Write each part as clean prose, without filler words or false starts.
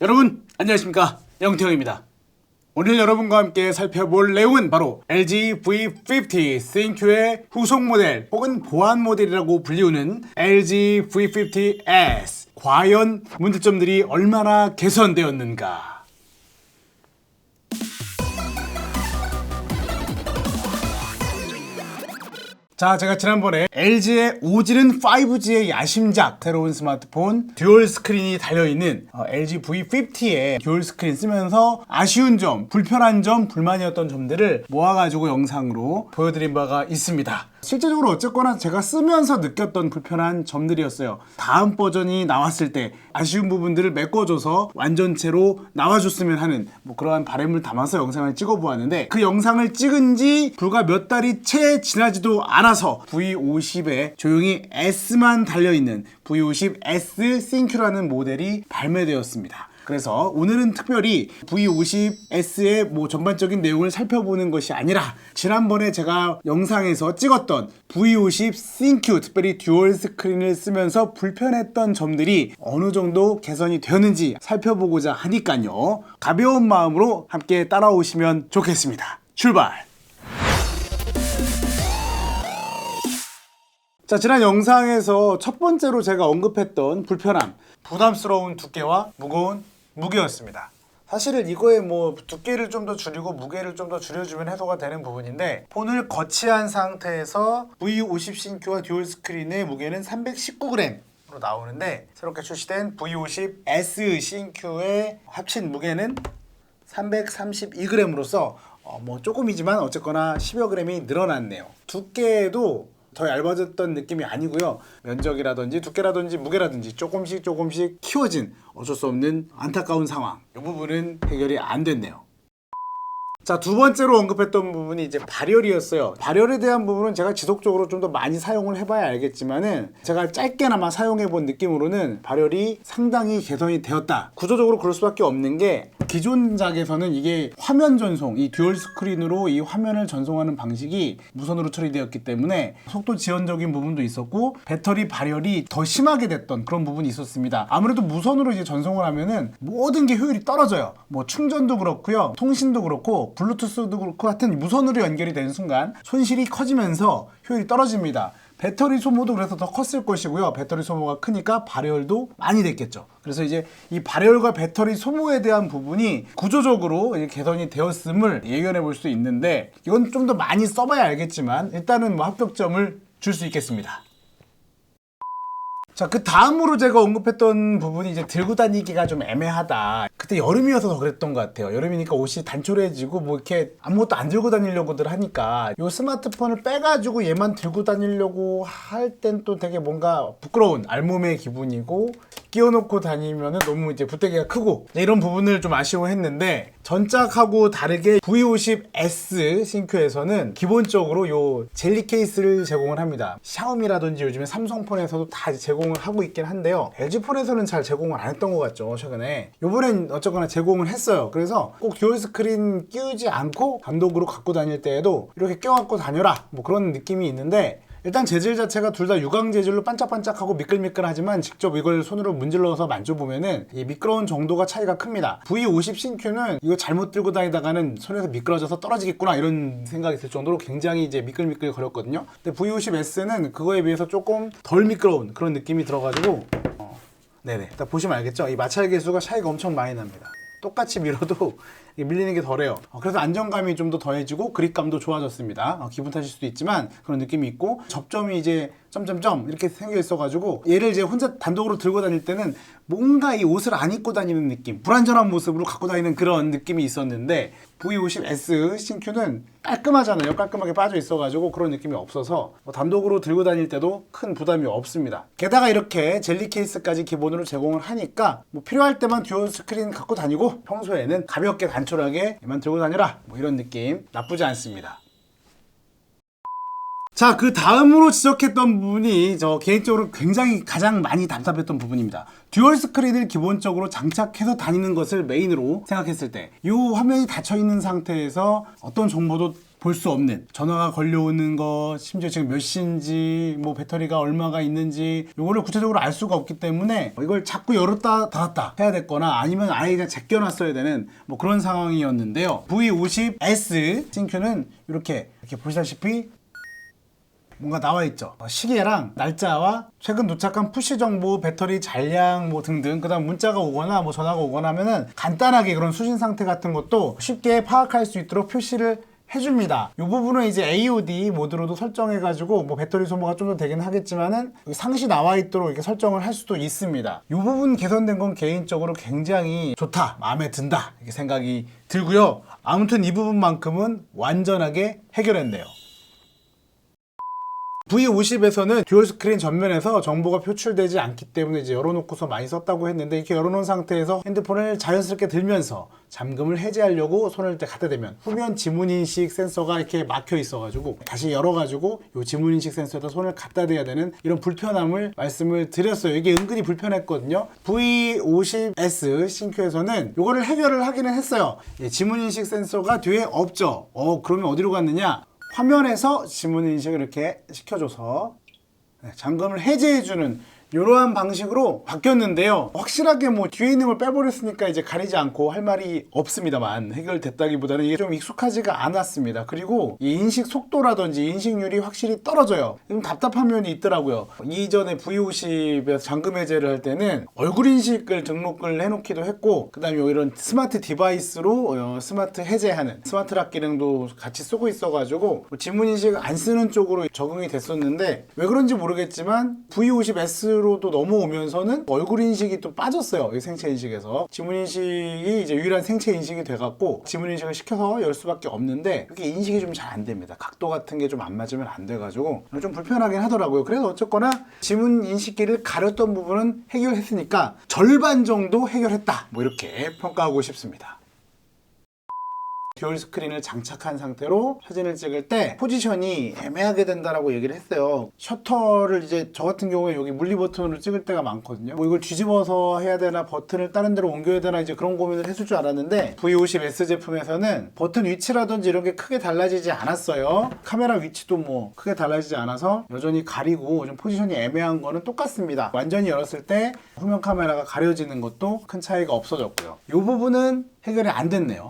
여러분 안녕하십니까, 영태형입니다. 오늘 여러분과 함께 살펴볼 내용은 바로 LG V50 ThinQ의 후속 모델 혹은 보안 모델이라고 불리우는 LG V50S. 과연 문제점들이 얼마나 개선되었는가. 자, 제가 지난번에 LG의 오지른 5G의 야심작 새로운 스마트폰 듀얼 스크린이 달려있는 LG V50의 듀얼 스크린 쓰면서 아쉬운 점, 불편한 점, 불만이었던 점들을 모아가지고 영상으로 보여드린 바가 있습니다. 실제적으로 어쨌거나 제가 쓰면서 느꼈던 불편한 점들이었어요. 다음 버전이 나왔을 때 아쉬운 부분들을 메꿔줘서 완전체로 나와줬으면 하는 그러한 바람을 담아서 영상을 찍어보았는데, 그 영상을 찍은 지 불과 몇 달이 채 지나지도 않아서 V50에 조용히 S만 달려있는 V50S ThinQ라는 모델이 발매되었습니다. 그래서 오늘은 특별히 V50S의 전반적인 내용을 살펴보는 것이 아니라 지난번에 제가 영상에서 찍었던 V50 ThinQ, 특별히 듀얼 스크린을 쓰면서 불편했던 점들이 어느 정도 개선이 되었는지 살펴보고자 하니까요. 가벼운 마음으로 함께 따라오시면 좋겠습니다. 출발! 자, 지난 영상에서 첫 번째로 제가 언급했던 불편함, 부담스러운 두께와 무거운 무게였습니다. 사실은 이거에 두께를 좀 더 줄이고 무게를 좀 더 줄여주면 해소가 되는 부분인데, 폰을 거치한 상태에서 V50 ThinQ와 듀얼 스크린의 무게는 319g으로 나오는데, 새롭게 출시된 V50S ThinQ의 합친 무게는 332g으로서 조금이지만 어쨌거나 10여 g이 늘어났네요. 두께도 더 얇아졌던 느낌이 아니고요. 면적이라든지 두께라든지 무게라든지 조금씩 키워진, 어쩔 수 없는 안타까운 상황. 이 부분은 해결이 안 됐네요. 자, 두 번째로 언급했던 부분이 이제 발열이었어요. 발열에 대한 부분은 제가 지속적으로 좀 더 많이 사용을 해봐야 알겠지만은, 제가 짧게나마 사용해본 느낌으로는 발열이 상당히 개선이 되었다. 구조적으로 그럴 수밖에 없는 게, 기존작에서는 이게 화면 전송, 이 듀얼 스크린으로 이 화면을 전송하는 방식이 무선으로 처리되었기 때문에 속도 지연적인 부분도 있었고, 배터리 발열이 더 심하게 됐던 그런 부분이 있었습니다. 아무래도 무선으로 이제 전송을 하면은 모든 게 효율이 떨어져요. 충전도 그렇고요, 통신도 그렇고, 블루투스도 그렇고, 하여튼 무선으로 연결이 되는 순간 손실이 커지면서 효율이 떨어집니다. 배터리 소모도 그래서 더 컸을 것이고요. 배터리 소모가 크니까 발열도 많이 됐겠죠. 그래서 이제 이 발열과 배터리 소모에 대한 부분이 구조적으로 개선이 되었음을 예견해 볼 수 있는데, 이건 좀 더 많이 써봐야 알겠지만 일단은 합격점을 줄 수 있겠습니다. 자, 그 다음으로 제가 언급했던 부분이 이제 들고 다니기가 좀 애매하다. 그때 여름이어서 더 그랬던 것 같아요. 여름이니까 옷이 단촐해지고 이렇게 아무것도 안 들고 다니려고들 하니까, 요 스마트폰을 빼가지고 얘만 들고 다니려고 할 땐 또 되게 뭔가 부끄러운 알몸의 기분이고, 끼워놓고 다니면은 너무 이제 붓대기가 크고, 이런 부분을 좀 아쉬워했는데, 전작하고 다르게 V50S ThinQ에서는 기본적으로 요 젤리 케이스를 제공을 합니다. 샤오미라든지 요즘에 삼성폰에서도 다 제공을 하고 있긴 한데요. LG폰에서는 잘 제공을 안 했던 것 같죠, 최근에. 요번엔 어쨌거나 제공을 했어요. 그래서 꼭 듀얼 스크린 끼우지 않고 단독으로 갖고 다닐 때에도 이렇게 껴갖고 다녀라, 그런 느낌이 있는데, 일단 재질 자체가 둘 다 유광 재질로 반짝반짝하고 미끌미끌하지만, 직접 이걸 손으로 문질러서 만져보면은 이 미끄러운 정도가 차이가 큽니다. V50 ThinQ는 이거 잘못 들고 다니다가는 손에서 미끄러져서 떨어지겠구나, 이런 생각이 들 정도로 굉장히 이제 미끌미끌 거렸거든요. 근데 V50S는 그거에 비해서 조금 덜 미끄러운 그런 느낌이 들어가지고, 네네, 딱 보시면 알겠죠? 이 마찰 계수가 차이가 엄청 많이 납니다. 똑같이 밀어도 밀리는 게 덜해요. 그래서 안정감이 좀 더 더해지고 그립감도 좋아졌습니다. 기분 탓일 수도 있지만 그런 느낌이 있고, 접점이 이제 점점점 이렇게 생겨 있어가지고, 얘를 이제 혼자 단독으로 들고 다닐 때는 뭔가 이 옷을 안 입고 다니는 느낌, 불안전한 모습으로 갖고 다니는 그런 느낌이 있었는데, V50S ThinQ는 깔끔하잖아요. 깔끔하게 빠져 있어가지고 그런 느낌이 없어서 단독으로 들고 다닐 때도 큰 부담이 없습니다. 게다가 이렇게 젤리 케이스까지 기본으로 제공을 하니까 필요할 때만 듀얼 스크린 갖고 다니고, 평소에는 가볍게 단촐하게 얘만 들고 다녀라, 이런 느낌 나쁘지 않습니다. 자, 그 다음으로 지적했던 부분이 저 개인적으로 굉장히 가장 많이 답답했던 부분입니다. 듀얼 스크린을 기본적으로 장착해서 다니는 것을 메인으로 생각했을 때, 이 화면이 닫혀 있는 상태에서 어떤 정보도 볼 수 없는 전화가 걸려오는 거, 심지어 지금 몇 시인지, 뭐 배터리가 얼마가 있는지 이거를 구체적으로 알 수가 없기 때문에 이걸 자꾸 열었다 닫았다 해야 됐거나 아니면 아예 그냥 제껴놨어야 되는 뭐 그런 상황이었는데요. V50S 싱큐는 이렇게 보시다시피 뭔가 나와 있죠. 시계랑 날짜와 최근 도착한 푸시 정보, 배터리 잔량 뭐 등등, 그다음 문자가 오거나 뭐 전화가 오거나 하면은 간단하게 그런 수신 상태 같은 것도 쉽게 파악할 수 있도록 표시를 해줍니다. 이 부분은 이제 AOD 모드로도 설정해가지고 뭐 배터리 소모가 좀 더 되긴 하겠지만은 상시 나와 있도록 이렇게 설정을 할 수도 있습니다. 이 부분 개선된 건 개인적으로 굉장히 좋다, 마음에 든다 이렇게 생각이 들고요. 아무튼 이 부분만큼은 완전하게 해결했네요. V50에서는 듀얼 스크린 전면에서 정보가 표출되지 않기 때문에 이제 열어놓고서 많이 썼다고 했는데, 이렇게 열어놓은 상태에서 핸드폰을 자연스럽게 들면서 잠금을 해제하려고 손을 이렇게 갖다 대면 후면 지문인식 센서가 이렇게 막혀 있어가지고 다시 열어가지고 이 지문인식 센서에다 손을 갖다 대야 되는 이런 불편함을 말씀을 드렸어요. 이게 은근히 불편했거든요. V50S 싱큐에서는 이거를 해결을 하기는 했어요. 지문인식 센서가 뒤에 없죠. 그러면 어디로 갔느냐? 화면에서 지문 인식을 이렇게 시켜줘서 잠금을 해제해주는 이러한 방식으로 바뀌었는데요. 확실하게 뭐 뒤에 있는 걸 빼버렸으니까 이제 가리지 않고 할 말이 없습니다만, 해결됐다기보다는 이게 좀 익숙하지가 않았습니다. 그리고 이 인식 속도라든지 인식률이 확실히 떨어져요. 좀 답답한 면이 있더라고요. 이전에 V50에서 잠금 해제를 할 때는 얼굴 인식을 등록을 해놓기도 했고, 그 다음에 이런 스마트 디바이스로 스마트 해제하는 스마트 락 기능도 같이 쓰고 있어가지고 지문 인식 안 쓰는 쪽으로 적응이 됐었는데, 왜 그런지 모르겠지만 V50S 로도 넘어오면서는 얼굴 인식이 또 빠졌어요. 이 생체 인식에서 지문 인식이 이제 유일한 생체 인식이 돼갖고 지문 인식을 시켜서 열 수밖에 없는데, 그게 인식이 좀 잘 안 됩니다. 각도 같은 게 좀 안 맞으면 안 돼가지고 좀 불편하긴 하더라고요. 그래서 어쨌거나 지문 인식기를 가렸던 부분은 해결했으니까 절반 정도 해결했다, 뭐 이렇게 평가하고 싶습니다. 듀얼 스크린을 장착한 상태로 사진을 찍을 때 포지션이 애매하게 된다라고 얘기를 했어요. 셔터를 이제 저 같은 경우에 여기 물리 버튼으로 찍을 때가 많거든요. 뭐 이걸 뒤집어서 해야 되나 버튼을 다른 데로 옮겨야 되나 이제 그런 고민을 했을 줄 알았는데, V50S 제품에서는 버튼 위치라든지 이런 게 크게 달라지지 않았어요. 카메라 위치도 뭐 크게 달라지지 않아서 여전히 가리고 좀 포지션이 애매한 거는 똑같습니다. 완전히 열었을 때 후면 카메라가 가려지는 것도 큰 차이가 없어졌고요. 이 부분은 해결이 안 됐네요.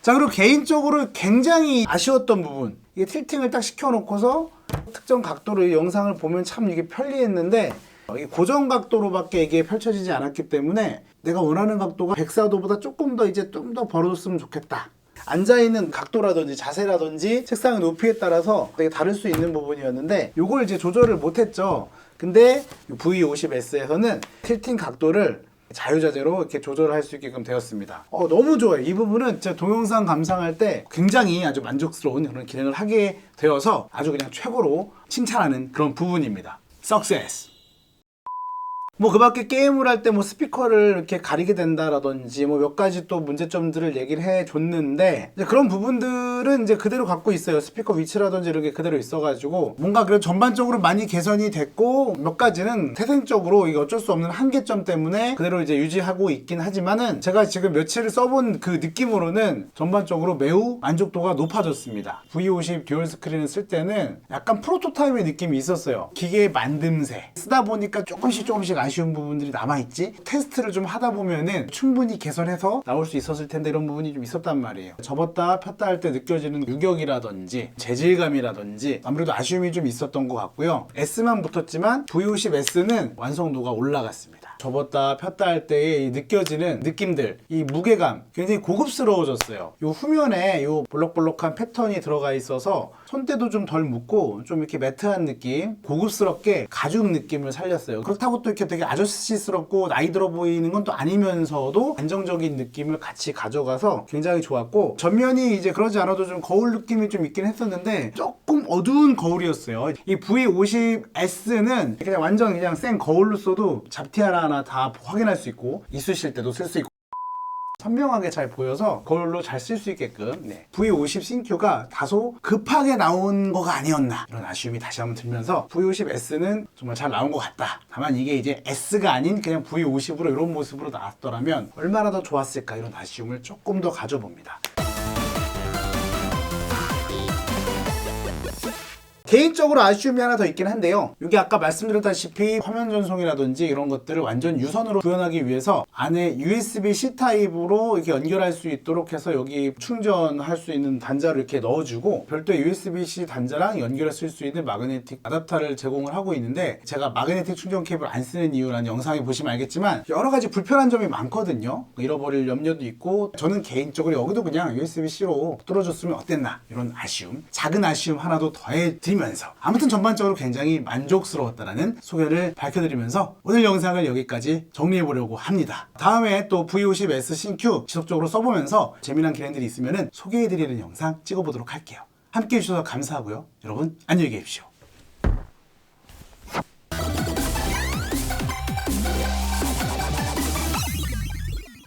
자, 그리고 개인적으로 굉장히 아쉬웠던 부분, 이게 틸팅을 딱 시켜놓고서 특정 각도로 영상을 보면 참 이게 편리했는데, 이게 고정 각도로밖에 이게 펼쳐지지 않았기 때문에 내가 원하는 각도가 104도보다 조금 더 이제 좀 더 벌어졌으면 좋겠다. 앉아있는 각도라든지 자세라든지 책상의 높이에 따라서 되게 다를 수 있는 부분이었는데, 이걸 이제 조절을 못했죠. 근데 V50S에서는 틸팅 각도를 자유자재로 이렇게 조절할 수 있게끔 되었습니다. 너무 좋아요. 이 부분은 제가 동영상 감상할 때 굉장히 아주 만족스러운 그런 기능을 하게 되어서 아주 그냥 최고로 칭찬하는 그런 부분입니다. Success! 뭐 그 밖에 게임을 할 때 뭐 스피커를 이렇게 가리게 된다라든지 뭐 몇 가지 또 문제점들을 얘기를 해줬는데, 이제 그런 부분들은 이제 그대로 갖고 있어요. 스피커 위치라든지 이런 게 그대로 있어가지고 뭔가 그래도 전반적으로 많이 개선이 됐고, 몇 가지는 태생적으로 이게 어쩔 수 없는 한계점 때문에 그대로 이제 유지하고 있긴 하지만은, 제가 지금 며칠을 써본 그 느낌으로는 전반적으로 매우 만족도가 높아졌습니다. V50 듀얼 스크린을 쓸 때는 약간 프로토타입의 느낌이 있었어요. 기계 만듦새 쓰다 보니까 조금씩 아쉬운 부분들이 남아있지, 테스트를 좀 하다 보면은 충분히 개선해서 나올 수 있었을 텐데 이런 부분이 좀 있었단 말이에요. 접었다 폈다 할 때 느껴지는 유격이라든지 재질감이라든지 아무래도 아쉬움이 좀 있었던 것 같고요. S만 붙었지만 V50S는 완성도가 올라갔습니다. 접었다 폈다 할 때 느껴지는 느낌들, 이 무게감 굉장히 고급스러워졌어요. 이 후면에 이 볼록볼록한 패턴이 들어가 있어서 손때도 좀 덜 묻고 좀 이렇게 매트한 느낌, 고급스럽게 가죽 느낌을 살렸어요. 그렇다고 또 이렇게 되게 아저씨스럽고 나이 들어 보이는 건 또 아니면서도 안정적인 느낌을 같이 가져가서 굉장히 좋았고, 전면이 이제 그러지 않아도 좀 거울 느낌이 좀 있긴 했었는데 조금 어두운 거울이었어요. 이 V50S는 그냥 완전 그냥 생 거울로 써도 잡티 하나 다 확인할 수 있고 이쑤실 때도 쓸 수 있고 선명하게 잘 보여서 거울로 잘 쓸 수 있게끔, V50 싱큐가 다소 급하게 나온 거가 아니었나 이런 아쉬움이 다시 한번 들면서 V50S는 정말 잘 나온 것 같다. 다만 이게 이제 S가 아닌 그냥 V50으로 이런 모습으로 나왔더라면 얼마나 더 좋았을까, 이런 아쉬움을 조금 더 가져봅니다. 개인적으로 아쉬움이 하나 더 있긴 한데요. 이게 아까 말씀드렸다시피 화면 전송이라든지 이런 것들을 완전 유선으로 구현하기 위해서 안에 USB-C 타입으로 이렇게 연결할 수 있도록 해서 여기 충전할 수 있는 단자를 이렇게 넣어주고 별도의 USB-C 단자랑 연결해 쓸 수 있는 마그네틱 아답터를 제공을 하고 있는데, 제가 마그네틱 충전 케이블 안 쓰는 이유라는 영상에 보시면 알겠지만 여러 가지 불편한 점이 많거든요. 잃어버릴 염려도 있고, 저는 개인적으로 여기도 그냥 USB-C로 뚫어줬으면 어땠나, 이런 아쉬움, 작은 아쉬움 하나도 더해드리면서 아무튼 전반적으로 굉장히 만족스러웠다라는 소견을 밝혀드리면서 오늘 영상을 여기까지 정리해보려고 합니다. 다음에 또 V50S 신Q 지속적으로 써보면서 재미난 기능들이 있으면 소개해드리는 영상 찍어보도록 할게요. 함께 해주셔서 감사하고요. 여러분 안녕히 계십시오.